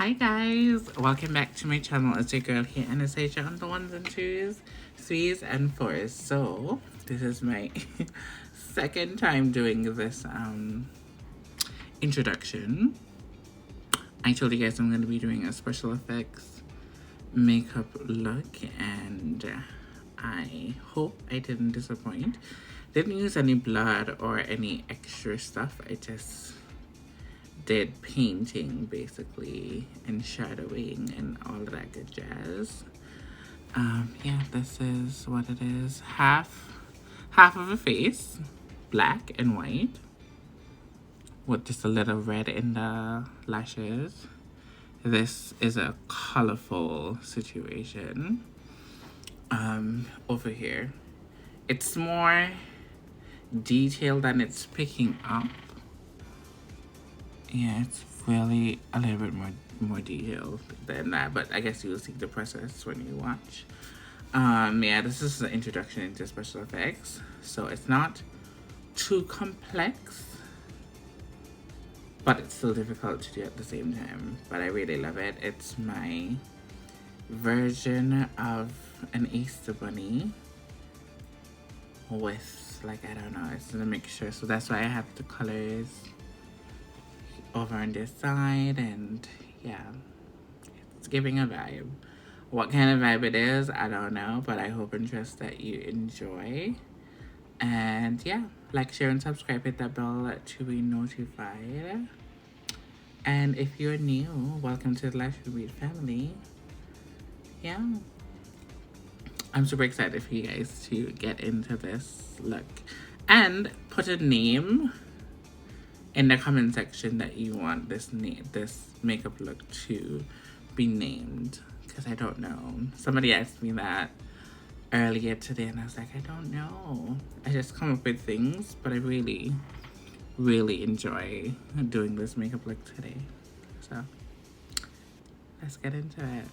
Hi guys, welcome back to my channel. It's your girl here, Anastasia, on the ones and twos, threes and fours. So this is my second time doing this introduction. I told you guys I'm going to be doing a special effects makeup look, and I hope I didn't disappoint. Didn't use any blood or any extra stuff. I just did painting basically and shadowing and all of that good jazz. Yeah, this is what it is. Half of a face, black and white, with just a little red in the lashes. This is a colorful situation. Over here, it's more detailed than it's picking up. Yeah, it's really a little bit more detailed than that, but I guess you'll see the process when you watch. Yeah, this is the introduction into special effects, so it's not too complex, but it's still difficult to do at the same time. But I really love it. It's my version of an Easter bunny with, like, I don't know, it's a mixture, so that's why I have the colors over on this side, and yeah, it's giving a vibe. What kind of vibe it is, I don't know, but I hope and trust that you enjoy. And yeah, like, share, and subscribe. Hit that bell to be notified. And if you're new, welcome to the Lashes Read family. Yeah, I'm super excited for you guys to get into this look. And put a name in the comment section that you want this makeup look to be named, because I don't know. Somebody asked me that earlier today and I was like, I don't know. I just come up with things, but I really enjoy doing this makeup look today. So let's get into it.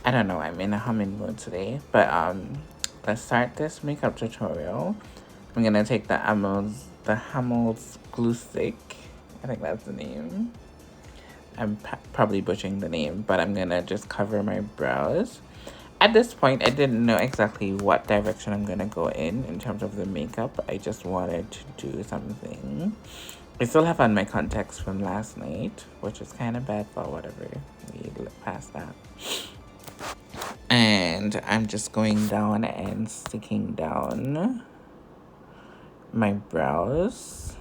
I don't know, I'm in a humming mood today, but let's start this makeup tutorial. I'm gonna take the Hamels glue stick. I think that's the name. I'm probably butchering the name, but I'm gonna just cover my brows. At this point, I didn't know exactly what direction I'm gonna go in terms of the makeup. I just wanted to do something. I still have on my contacts from last night, which is kind of bad, but whatever. We look past that. And I'm just going down and sticking down my brows.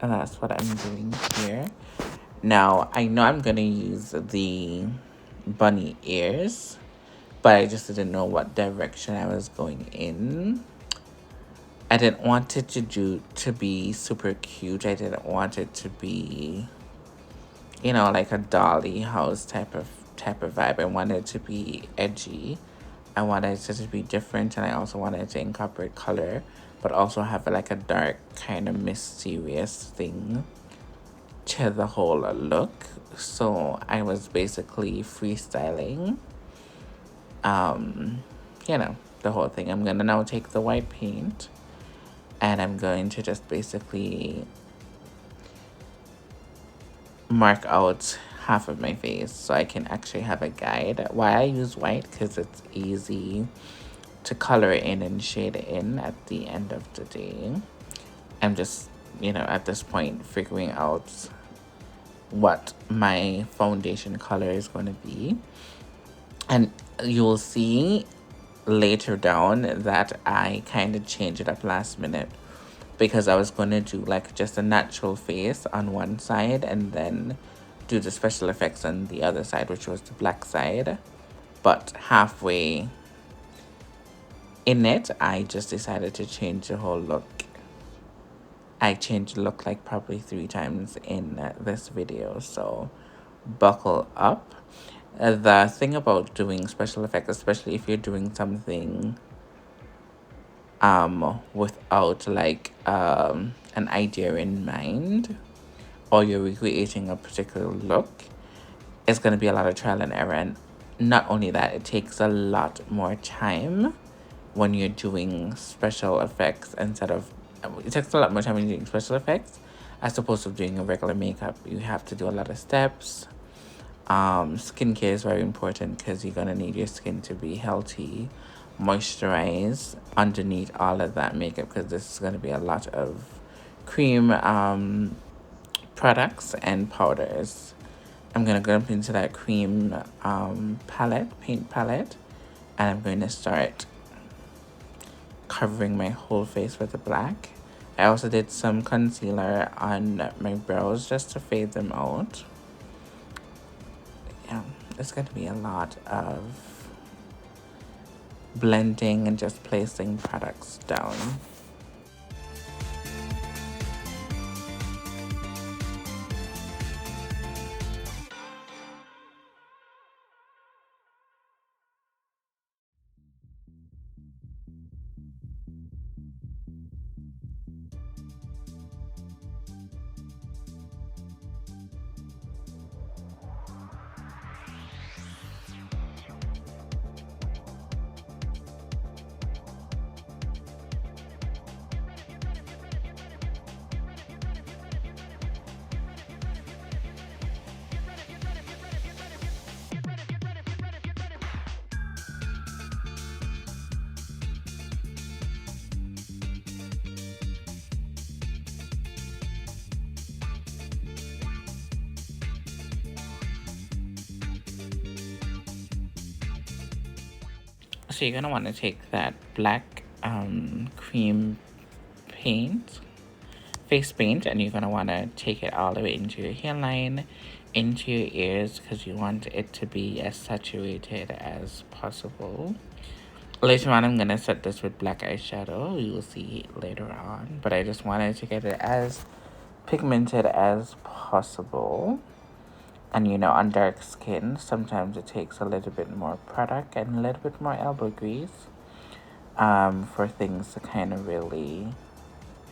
And that's what I'm doing here. Now, I know I'm going to use the bunny ears, but I just didn't know what direction I was going in. I didn't want it to be super cute. I didn't want it to be, you know, like a dolly house type of vibe. I wanted it to be edgy. I wanted it to be different, and I also wanted to incorporate color, but also have like a dark kind of mysterious thing to the whole look. So I was basically freestyling, you know, the whole thing. I'm gonna now take the white paint, and I'm going to just basically mark out half of my face so I can actually have a guide. Why I use white? Because it's easy to color in and shade in at the end of the day. I'm just, you know, at this point figuring out what my foundation color is going to be. And you'll see later down that I kind of changed it up last minute, because I was going to do like just a natural face on one side and then do the special effects on the other side, which was the black side. But halfway in it, I just decided to change the whole look. I changed the look like probably 3 times in this video, so buckle up. The thing about doing special effects, especially if you're doing something without like an idea in mind, or you're recreating a particular look, it's going to be a lot of trial and error. And not only that, it takes a lot more time when you're doing special effects instead of, it takes a lot more time when you're doing special effects as opposed to doing a regular makeup. You have to do a lot of steps. Skincare is very important because you're going to need your skin to be healthy, moisturized underneath all of that makeup, because this is going to be a lot of cream products and powders. I'm going to go up into that cream paint palette, and I'm going to start covering my whole face with the black. I also did some concealer on my brows just to fade them out. Yeah, it's going to be a lot of blending and just placing products down. So you're going to want to take that black cream paint, face paint, and you're going to want to take it all the way into your hairline, into your ears, because you want it to be as saturated as possible. Later on, I'm going to set this with black eyeshadow. You will see it later on. But I just wanted to get it as pigmented as possible. And you know, on dark skin, sometimes it takes a little bit more product and a little bit more elbow grease for things to kind of really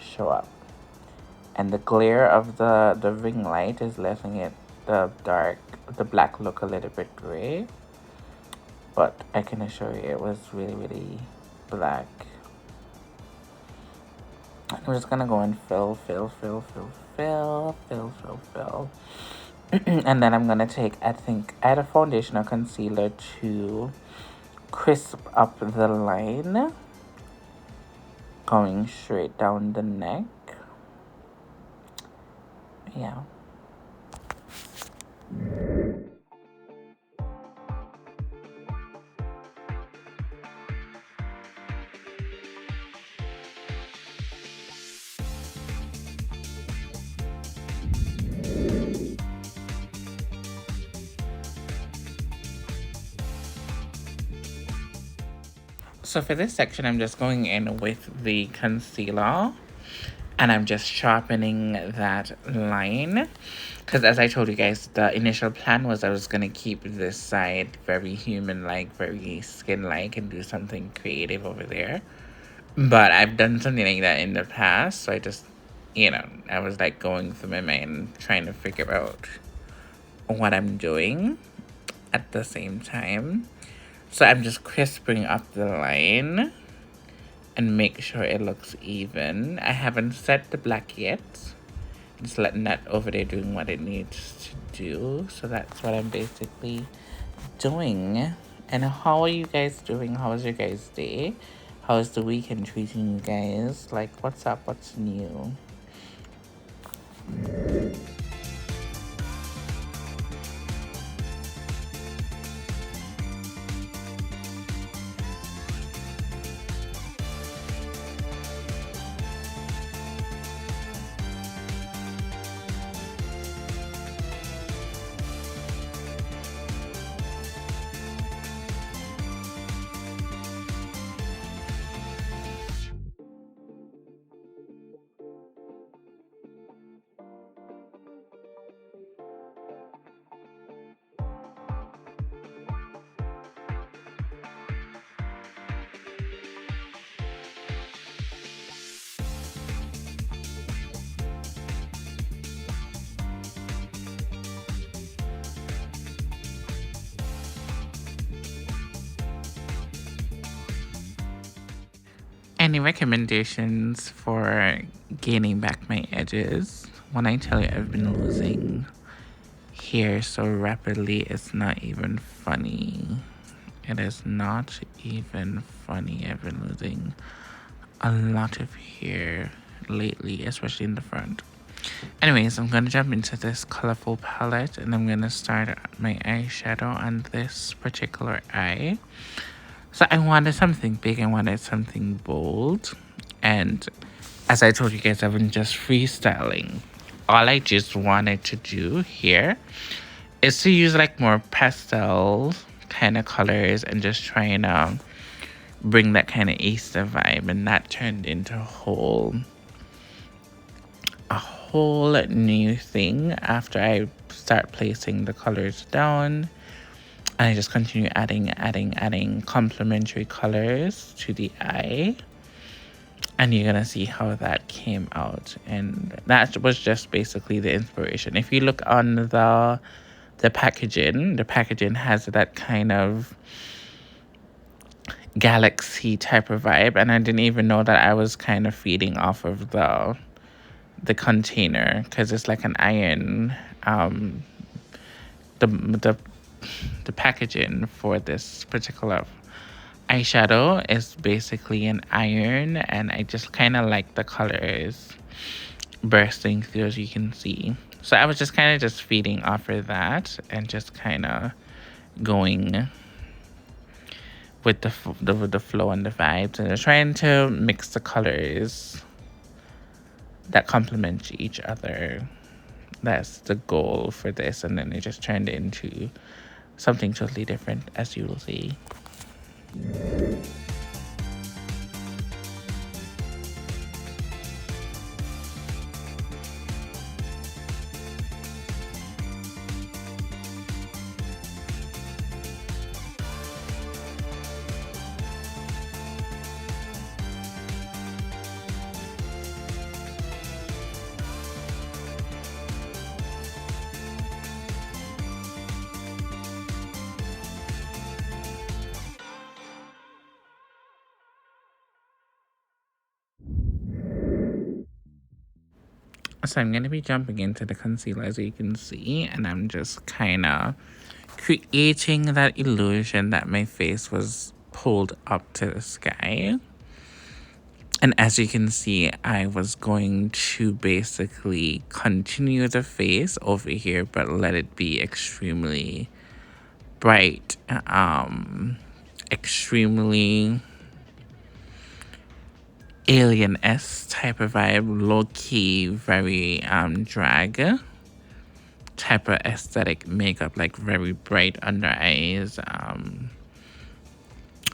show up. And the glare of the ring light is letting it, the black look a little bit gray. But I can assure you it was really, really black. I'm just gonna go and fill. And then I'm gonna take, I think, add a foundation or concealer to crisp up the line, going straight down the neck. Yeah. So for this section, I'm just going in with the concealer, and I'm just sharpening that line. Because as I told you guys, the initial plan was I was going to keep this side very human-like, very skin-like, and do something creative over there. But I've done something like that in the past, so I just, I was like going through my mind trying to figure out what I'm doing at the same time. So I'm just crisping up the line and make sure it looks even. I haven't set the black yet. Just letting that over there doing what it needs to do. So that's what I'm basically doing. And how are you guys doing? How was your guys' day? How is the weekend treating you guys? Like, what's up? What's new? any recommendations for gaining back my edges? When I tell you I've been losing hair so rapidly, it's not even funny. It is not even funny. I've been losing a lot of hair lately, especially in the front. Anyways, I'm gonna jump into this colorful palette and I'm gonna start my eyeshadow on this particular eye. So I wanted something big, I wanted something bold. And as I told you guys, I've been just freestyling. All I just wanted to do here is to use like more pastel kind of colors and just trying to bring that kind of Easter vibe, and that turned into a whole new thing after I start placing the colors down. And I just continue adding complementary colors to the eye. And you're gonna see how that came out. And that was just basically the inspiration. If you look on the packaging has that kind of galaxy type of vibe. And I didn't even know that I was kind of feeding off of the container, because it's like an iron. The packaging for this particular eyeshadow is basically an iron, and I just kind of like the colors bursting through, as you can see. So I was just kind of just feeding off of that and just kind of going with the flow and the vibes, and trying to mix the colors that complement each other. That's the goal for this, and then it just turned into something totally different, as you will see. So I'm going to be jumping into the concealer, as you can see, and I'm just kind of creating that illusion that my face was pulled up to the sky. And as you can see, I was going to basically continue the face over here, but let it be extremely bright, extremely alien-esque type of vibe, low-key, very drag type of aesthetic makeup, like very bright under eyes,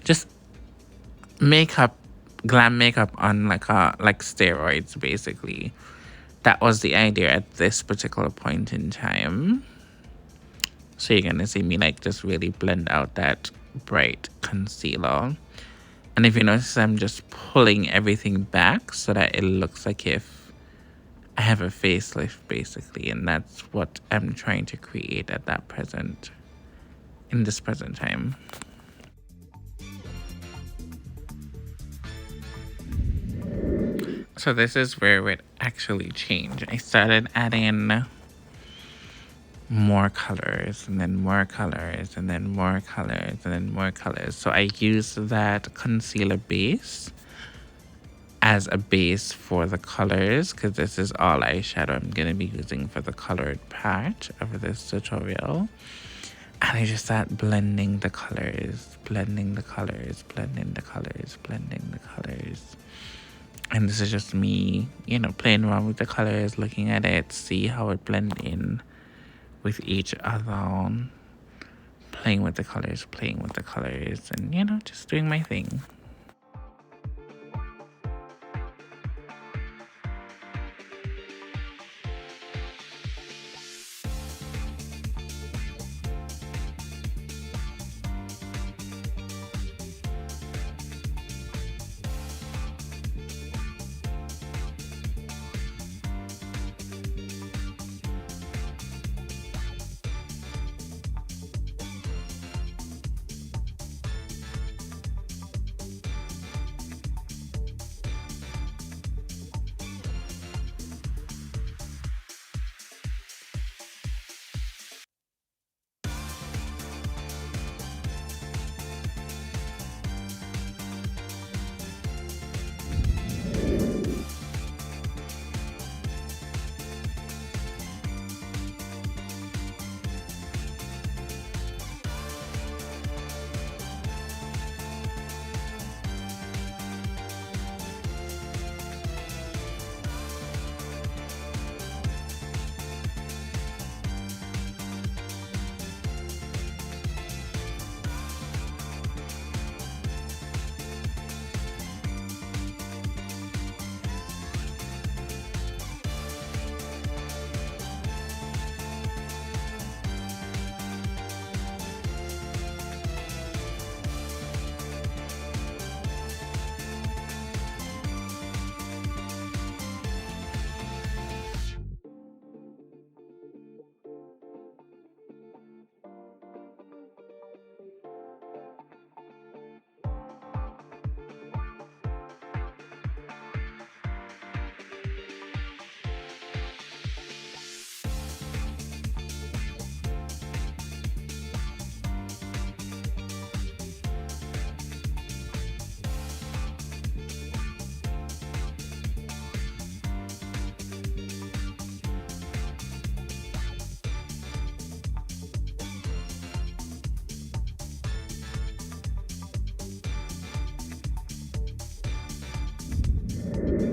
just makeup, glam makeup on like steroids, basically. That was the idea at this particular point in time. So you're gonna see me like just really blend out that bright concealer. And if you notice, I'm just pulling everything back so that it looks like if I have a facelift, basically. And that's what I'm trying to create at that in this present time. So this is where it actually changed. I started adding more colors, and then more colors, and then more colors, and then more colors. So I use that concealer base as a base for the colors, because this is all eyeshadow I'm going to be using for the colored part of this tutorial. And I just start blending the colors, blending the colors, blending the colors, blending the colors. And this is just me, you know, playing around with the colors, looking at it, see how it blends in with each other, playing with the colors, and, you know, just doing my thing.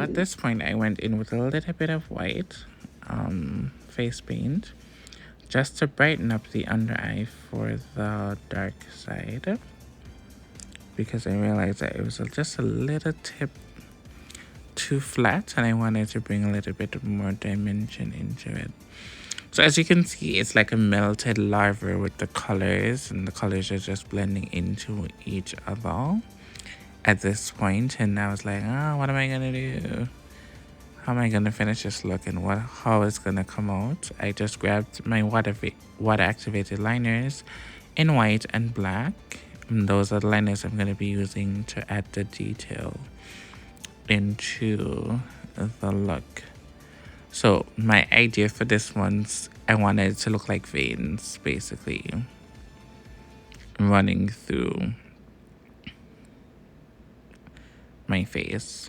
at this point, I went in with a little bit of white face paint just to brighten up the under eye for the dark side, because I realized that it was just a little tip too flat and I wanted to bring a little bit more dimension into it. So as you can see, it's like a melted lava with the colors, and the colors are just blending into each other at this point. And I was like, what am I gonna do? How am I gonna finish this look, and how it's gonna come out? I just grabbed my water activated liners in white and black, and those are the liners I'm gonna be using to add the detail into the look. So my idea for this one's, I wanted it to look like veins basically running through my face.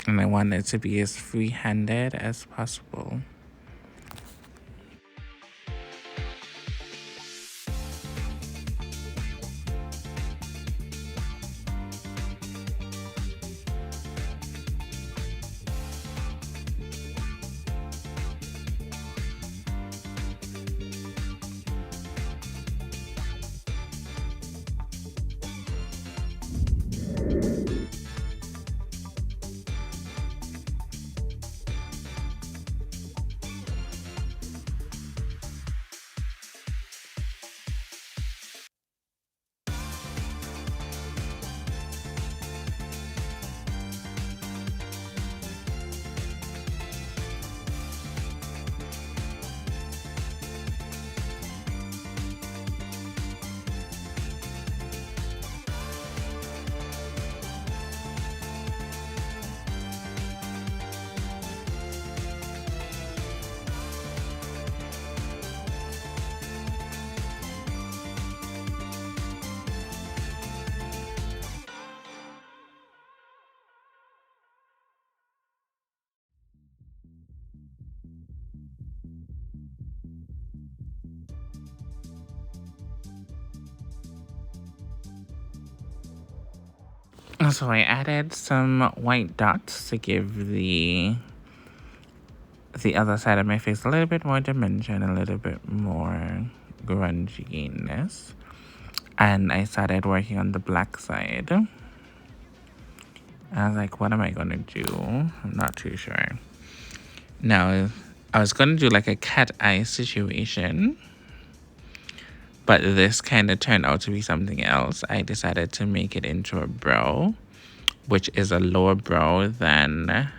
And I want it to be as free-handed as possible. So I added some white dots to give the other side of my face a little bit more dimension, a little bit more grunginess. And I started working on the black side. I was like, what am I gonna do? I'm not too sure. Now, I was gonna do like a cat eye situation, but this kind of turned out to be something else. I decided to make it into a brow, which is a lower brow than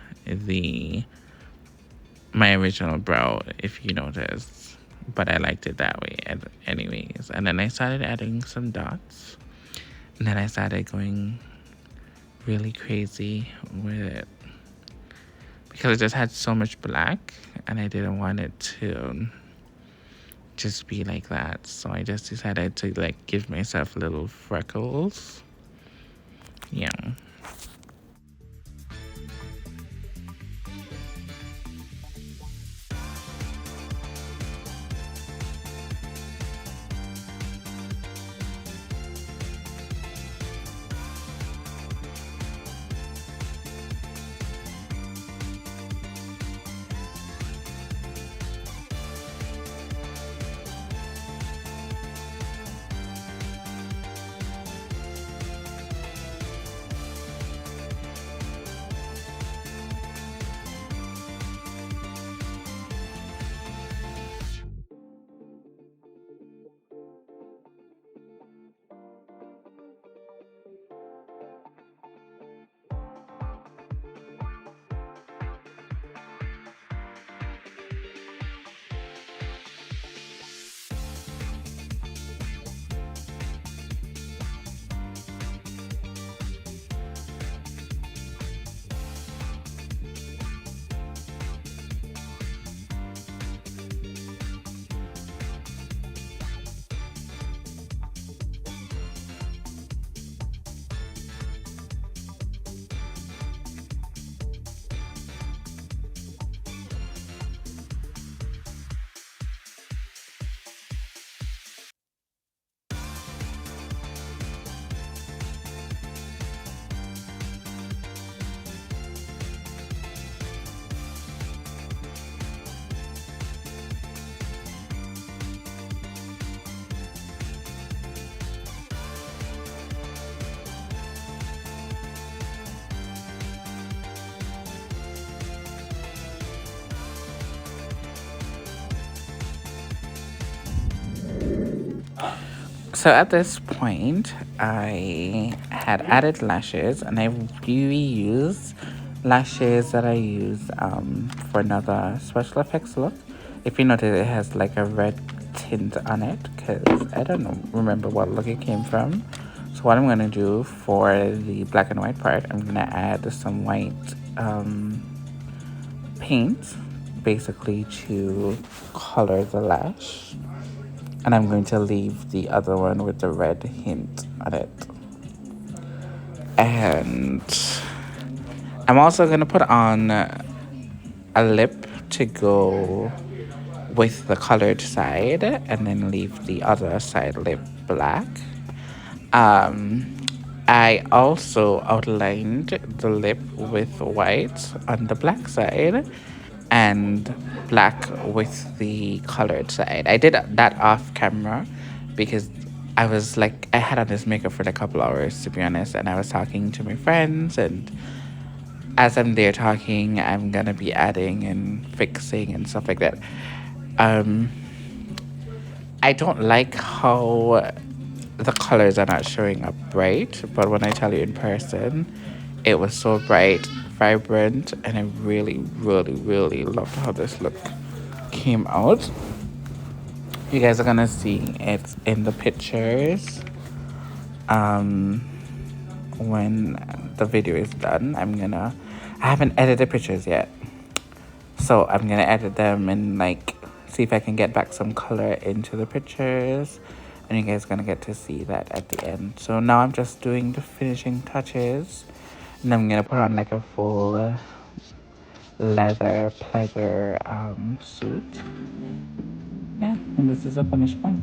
my original brow, if you notice. But I liked it that way anyways. And then I started adding some dots. And then I started going really crazy with it, because it just had so much black and I didn't want it to just be like that. So I just decided to like give myself little freckles. Yeah. So at this point, I had added lashes, and I reused lashes that I used for another special effects look. If you notice, it has like a red tint on it because I don't know, remember what look it came from. So what I'm gonna do for the black and white part, I'm gonna add some white paint, basically to color the lash. And I'm going to leave the other one with the red hint on it. And I'm also going to put on a lip to go with the colored side and then leave the other side lip black. I also outlined the lip with white on the black side and black with the colored side. I did that off camera because I was like, I had on this makeup for like a couple hours, to be honest, and I was talking to my friends, and as I'm there talking, I'm gonna be adding and fixing and stuff like that. Um, I don't like how the colors are not showing up bright, but when I tell you in person, it was so bright, vibrant, and I really, really, really loved how this look came out. You guys are gonna see it in the pictures when the video is done. I haven't edited pictures yet, so I'm gonna edit them and like see if I can get back some color into the pictures, and you guys are gonna get to see that at the end. So now I'm just doing the finishing touches, and I'm gonna put on like a full leather pleather suit. Yeah, and this is a finished one.